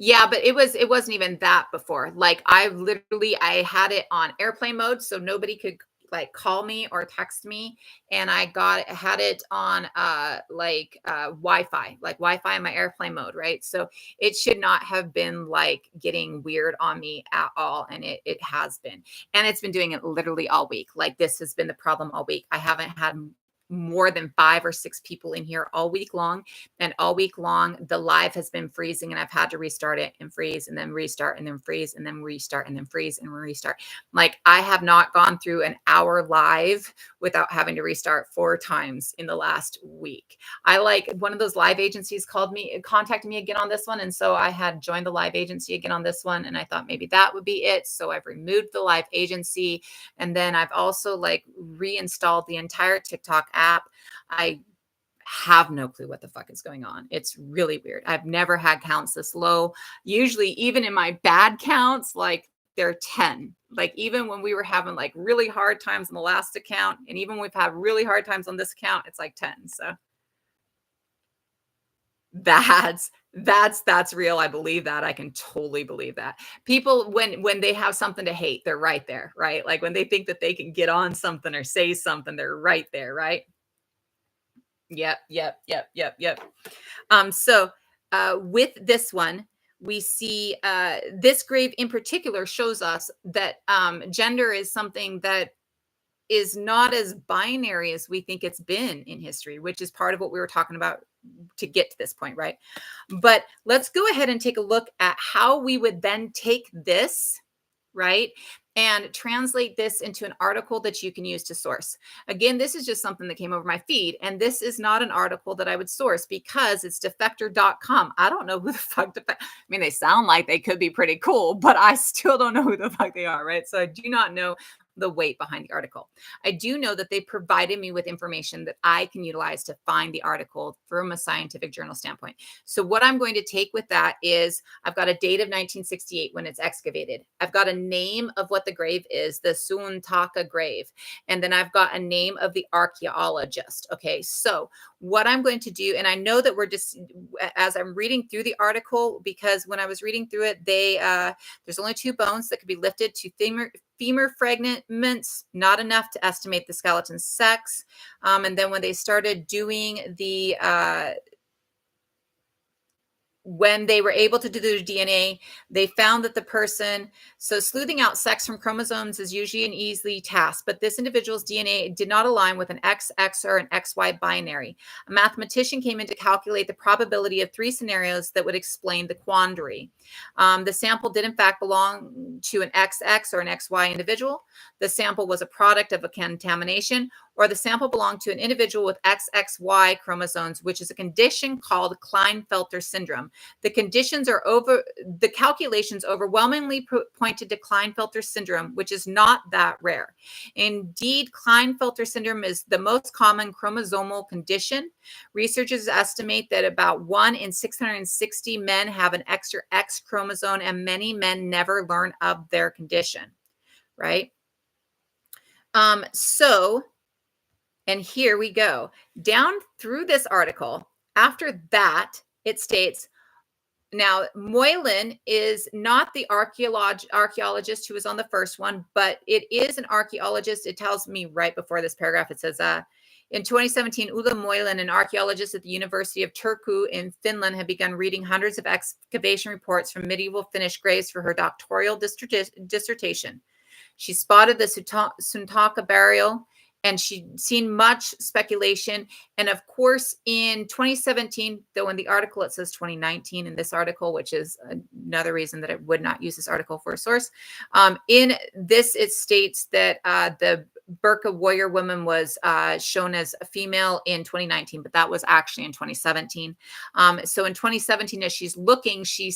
Yeah, but it wasn't even that before. I had it on airplane mode so nobody could call me or text me, and I had it on Wi-Fi, Wi-Fi in my airplane mode, right? So it should not have been getting weird on me at all, and it has been. And it's been doing it literally all week. This has been the problem all week. I haven't had more than 5 or 6 people in here all week long. And all week long, the live has been freezing and I've had to restart it and freeze and then restart and then freeze and then restart and then freeze and restart. Like I have not gone through an hour live without having to restart 4 times in the last week. I like one of those live agencies contacted me again on this one. And so I had joined the live agency again on this one. And I thought maybe that would be it. So I've removed the live agency. And then I've also like reinstalled the entire TikTok app. I have no clue what the fuck is going on. It's really weird. I've never had counts this low. Usually, even in my bad counts, like they're 10. Like even when we were having like really hard times on the last account, and even when we've had really hard times on this account, it's like 10. So that's real. I believe that. I can totally believe that. People when they have something to hate, they're right there, right? Like when they think that they can get on something or say something, they're right there, right? Yep. With this one, we see this grave in particular shows us that gender is something that is not as binary as we think it's been in history, which is part of what we were talking about to get to this point, right? But let's go ahead and take a look at how we would then take this, right? And translate this into an article that you can use to source. Again, this is just something that came over my feed. And this is not an article that I would source because it's defector.com. I don't know who the fuck I mean, they sound like they could be pretty cool, but I still don't know who the fuck they are, right? So I do not know the weight behind the article. I do know that they provided me with information that I can utilize to find the article from a scientific journal standpoint. So what I'm going to take with that is I've got a date of 1968 when it's excavated. I've got a name of what the grave is, the Suuntaka grave. And then I've got a name of the archaeologist. Okay. So what I'm going to do, and I know that we're just, as I'm reading through the article, because when I was reading through it, there's only 2 bones that could be lifted to femur fragments, not enough to estimate the skeleton's sex. And then when they started doing when they were able to do the DNA, they found that the person, so sleuthing out sex from chromosomes is usually an easy task, but this individual's DNA did not align with an XX or an XY binary. A mathematician came in to calculate the probability of 3 scenarios that would explain the quandary. The sample did in fact belong to an XX or an XY individual. The sample was a product of a contamination, or the sample belonged to an individual with XXY chromosomes, which is a condition called Klinefelter syndrome. The calculations overwhelmingly pointed to Klinefelter syndrome, which is not that rare. Indeed, Klinefelter syndrome is the most common chromosomal condition. Researchers estimate that about 1 in 660 men have an extra X chromosome, and many men never learn of their condition, right? And here we go. Down through this article, after that, it states, now, Moylan is not the archaeologist who was on the first one, but it is an archaeologist. It tells me right before this paragraph, it says, in 2017, Ulla Moylan, an archaeologist at the University of Turku in Finland, had begun reading hundreds of excavation reports from medieval Finnish graves for her doctoral dissertation. She spotted the Suuntaka burial, and she'd seen much speculation. And of course, in 2017, though in the article it says 2019 in this article, which is another reason that I would not use this article for a source. In this, it states that the Burka warrior woman was shown as a female in 2019, but that was actually in 2017. So in 2017, as she's looking, she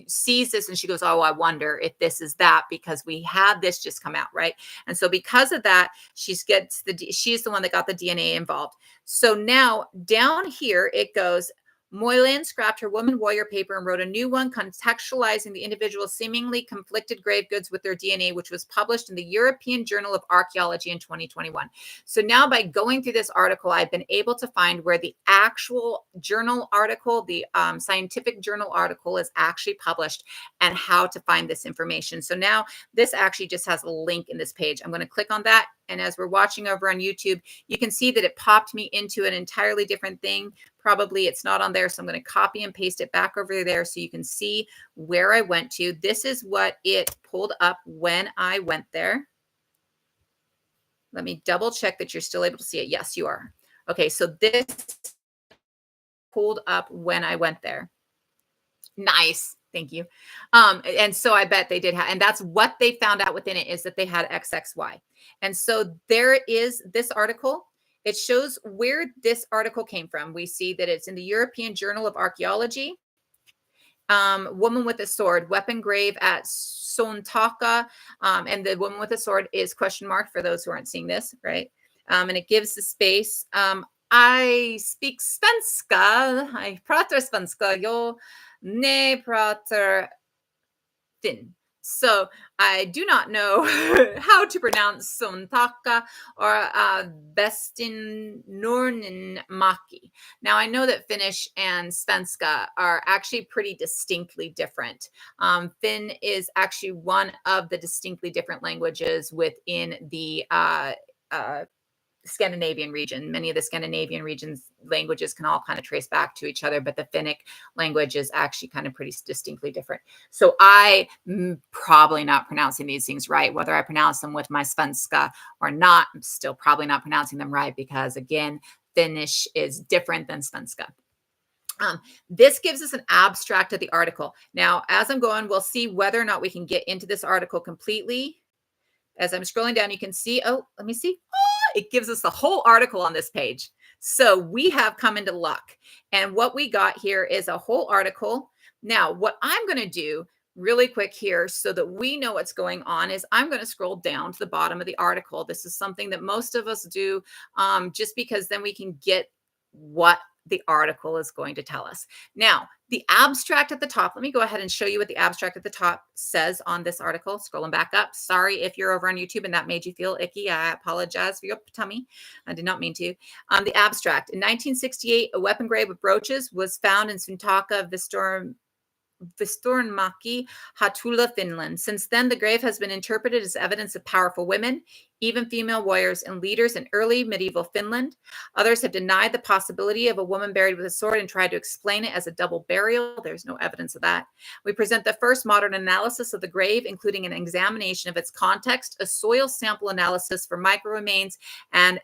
sees this and she goes, oh, I wonder if this is that, because we had this just come out, right? And so because of that, she's the one that got the DNA involved. So now down here it goes, Moylan scrapped her woman warrior paper and wrote a new one contextualizing the individual's seemingly conflicted grave goods with their DNA, which was published in the European Journal of Archaeology in 2021. So now by going through this article, I've been able to find where the actual journal article, the scientific journal article, is actually published and how to find this information. So now this actually just has a link in this page. I'm going to click on that. And as we're watching over on YouTube, you can see that it popped me into an entirely different thing. Probably it's not on there. So I'm going to copy and paste it back over there so you can see where I went to. This is what it pulled up when I went there. Let me double check that you're still able to see it. Yes, you are. Okay, so this pulled up when I went there. Nice. Thank you. And so I bet they did have, and that's what they found out within it, is that they had XXY. And so there is this article. It shows where this article came from. We see that it's in the European Journal of Archaeology. Woman with a sword, weapon grave at Sontaka. And the woman with a sword is question mark for those who aren't seeing this, right? And it gives the space. I speak svenska. I pratar svenska. Jag ne pratar fin. So I do not know how to pronounce Sontaka or Vestinnornenmaki. Now I know that Finnish and Svenska are actually pretty distinctly different. Finn is actually one of the distinctly different languages within the Scandinavian region. Many of the Scandinavian regions languages can all kind of trace back to each other, but the Finnic language is actually kind of pretty distinctly different. So I'm probably not pronouncing these things right. Whether I pronounce them with my Svenska or not, I'm still probably not pronouncing them right because, again, Finnish is different than Svenska. This gives us an abstract of the article. Now, as I'm going, we'll see whether or not we can get into this article completely. As I'm scrolling down, you can see, oh, let me see. It gives us the whole article on this page. So we have come into luck. And what we got here is a whole article. Now, what I'm going to do really quick here so that we know what's going on is I'm going to scroll down to the bottom of the article. This is something that most of us do just because then we can get what the article is going to tell us. Now, the abstract at the top, let me go ahead and show you what the abstract at the top says on this article. Scrolling back up. Sorry if you're over on YouTube and that made you feel icky. I apologize for your tummy. I did not mean to. The abstract. In 1968, a weapon grave with brooches was found in Suntaka, Vistornmaki, Hatula, Finland. Since then, the grave has been interpreted as evidence of powerful women, even female warriors and leaders in early medieval Finland. Others have denied the possibility of a woman buried with a sword and tried to explain it as a double burial. There's no evidence of that. We present the first modern analysis of the grave, including an examination of its context, a soil sample analysis for microremains, and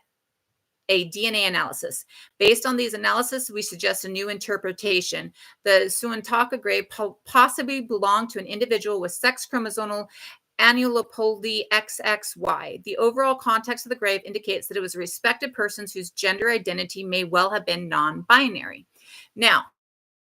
a DNA analysis. Based on these analyses, we suggest a new interpretation. The Suantaka grave possibly belonged to an individual with sex chromosomal aneuploidy XXY. The overall context of the grave indicates that it was a respected person whose gender identity may well have been non-binary. Now,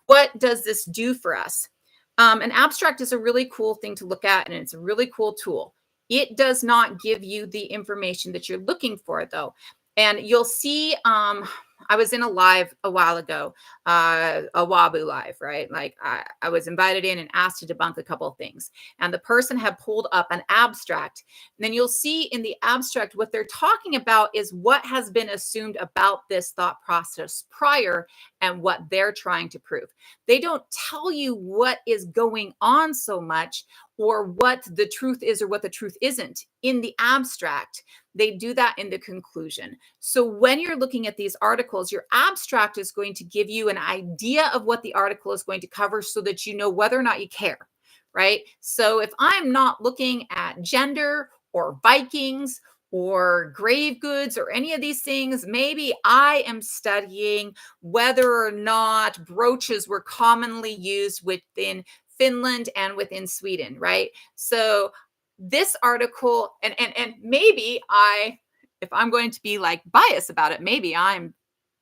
what does this do for us? An abstract is a really cool thing to look at, and it's a really cool tool. It does not give you the information that you're looking for, though. And you'll see, I was in a live a while ago, a Wabu live, right? Like I was invited in and asked to debunk a couple of things. And the person had pulled up an abstract. And then you'll see in the abstract, what they're talking about is what has been assumed about this thought process prior and what they're trying to prove. They don't tell you what is going on so much or what the truth is or what the truth isn't in the abstract. They do that in the conclusion. So when you're looking at these articles, your abstract is going to give you an idea of what the article is going to cover so that you know whether or not you care, right? So if I'm not looking at gender or Vikings or grave goods or any of these things, maybe I am studying whether or not brooches were commonly used within Finland and within Sweden, right? So this article, and maybe if I'm going to be like biased about it, maybe I'm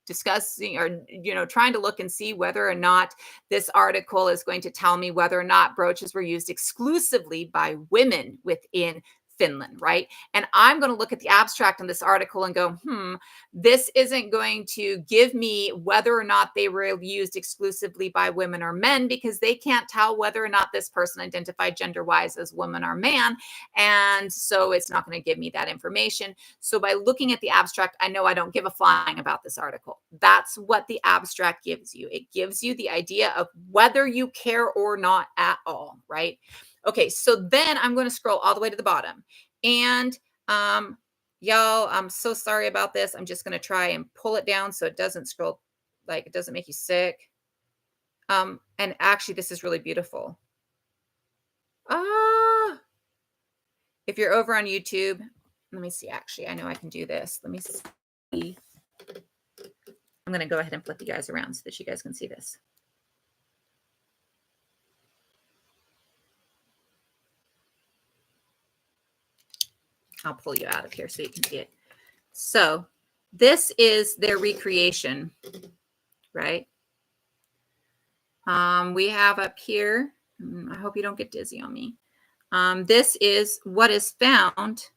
discussing or trying to look and see whether or not this article is going to tell me whether or not brooches were used exclusively by women within Finland, right? And I'm going to look at the abstract in this article and go, this isn't going to give me whether or not they were used exclusively by women or men, because they can't tell whether or not this person identified gender-wise as woman or man. And so it's not going to give me that information. So by looking at the abstract, I know I don't give a flying about this article. That's what the abstract gives you. It gives you the idea of whether you care or not at all, right? Okay, so then I'm going to scroll all the way to the bottom. And y'all, I'm so sorry about this. I'm just going to try and pull it down so it doesn't scroll, like it doesn't make you sick. And actually, this is really beautiful. If you're over on YouTube, let me see. Actually, I know I can do this. Let me see. I'm going to go ahead and flip you guys around so that you guys can see this. I'll pull you out of here so you can see it. So this is their recreation, right? We have up here, I hope you don't get dizzy on me. This is what is found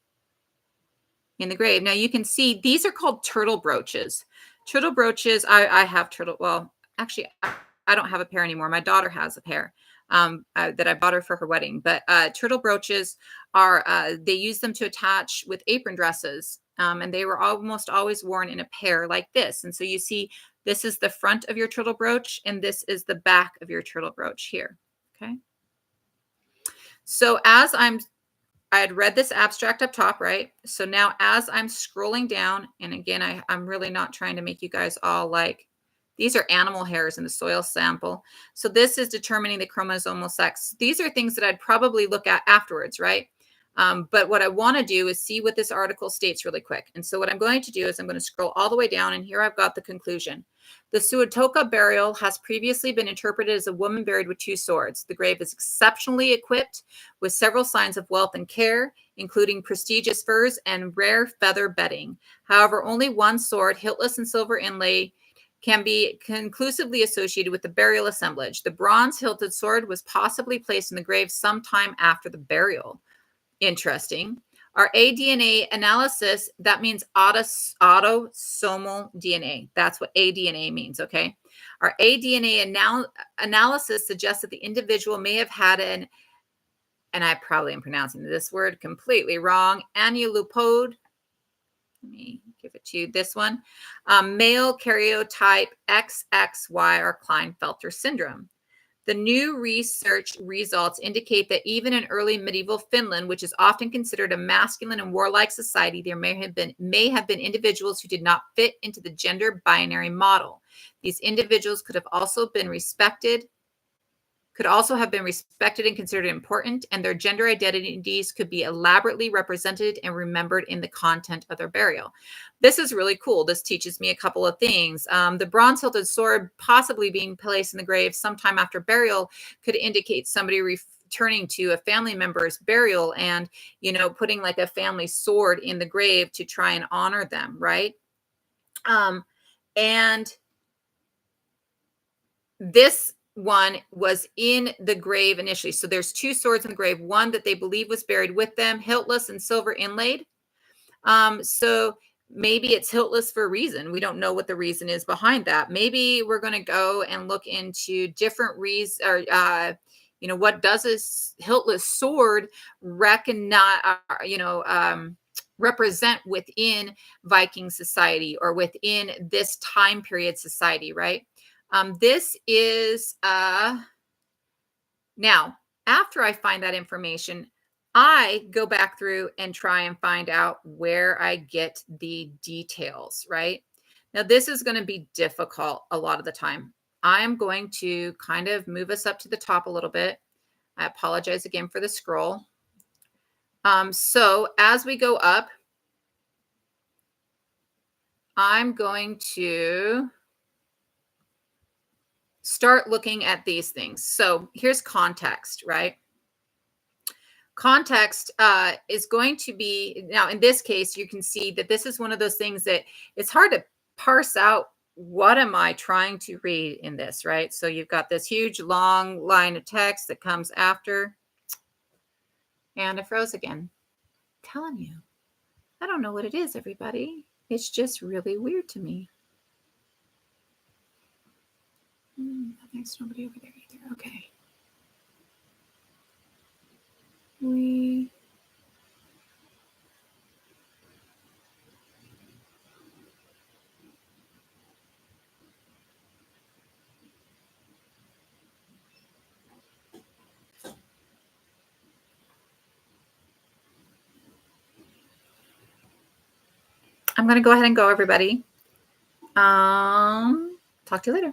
in the grave. Now you can see these are called turtle brooches. Turtle brooches, I have turtle, well, actually, I don't have a pair anymore. My daughter has a pair that I bought her for her wedding. But turtle brooches are, they use them to attach with apron dresses. And they were almost always worn in a pair like this. And so you see, this is the front of your turtle brooch, and this is the back of your turtle brooch here. Okay. So as I had read this abstract up top, right? So now as I'm scrolling down, and again, I'm really not trying to make you guys all like, these are animal hairs in the soil sample. So this is determining the chromosomal sex. These are things that I'd probably look at afterwards, right? But what I want to do is see what this article states really quick. And so what I'm going to do is I'm going to scroll all the way down, and here I've got the conclusion. The Suatoka burial has previously been interpreted as a woman buried with 2 swords. The grave is exceptionally equipped with several signs of wealth and care, including prestigious furs and rare feather bedding. However, only one sword, hiltless and silver inlay, can be conclusively associated with the burial assemblage. The bronze hilted sword was possibly placed in the grave sometime after the burial. Interesting. Our aDNA analysis, that means autosomal DNA. That's what aDNA means, okay? Our aDNA analysis suggests that the individual may have had an, and I probably am pronouncing this word completely wrong, annulopode. Let me give it to you, this one. Male karyotype XXY, or Klinefelter syndrome. The new research results indicate that even in early medieval Finland, which is often considered a masculine and warlike society, there may have been individuals who did not fit into the gender binary model. These individuals could also have been respected and considered important, and their gender identities could be elaborately represented and remembered in the content of their burial. This is really cool. This teaches me a couple of things. The bronze-hilted sword possibly being placed in the grave sometime after burial could indicate somebody returning to a family member's burial and, you know, putting like a family sword in the grave to try and honor them, right? And this one was in the grave initially. So there's 2 swords in the grave, one that they believe was buried with them, hiltless and silver inlaid. So maybe it's hiltless for a reason. We don't know what the reason is behind that. Maybe we're going to go and look into different reasons, or you know, what does this hiltless sword recognize, represent within Viking society or within this time period society, right? This is now, after I find that information, I go back through and try and find out where I get the details, right? Now, this is going to be difficult a lot of the time. I'm going to kind of move us up to the top a little bit. I apologize again for the scroll. So as we go up, I'm going to start looking at these things. So here's context, right? Context is going to be, now in this case, you can see that this is one of those things that it's hard to parse out. What am I trying to read in this, right? So you've got this huge long line of text that comes after. And it froze again. I'm telling you, I don't know what it is, everybody. It's just really weird to me. There's nobody over there either. Okay. I'm going to go ahead and go, everybody. Talk to you later.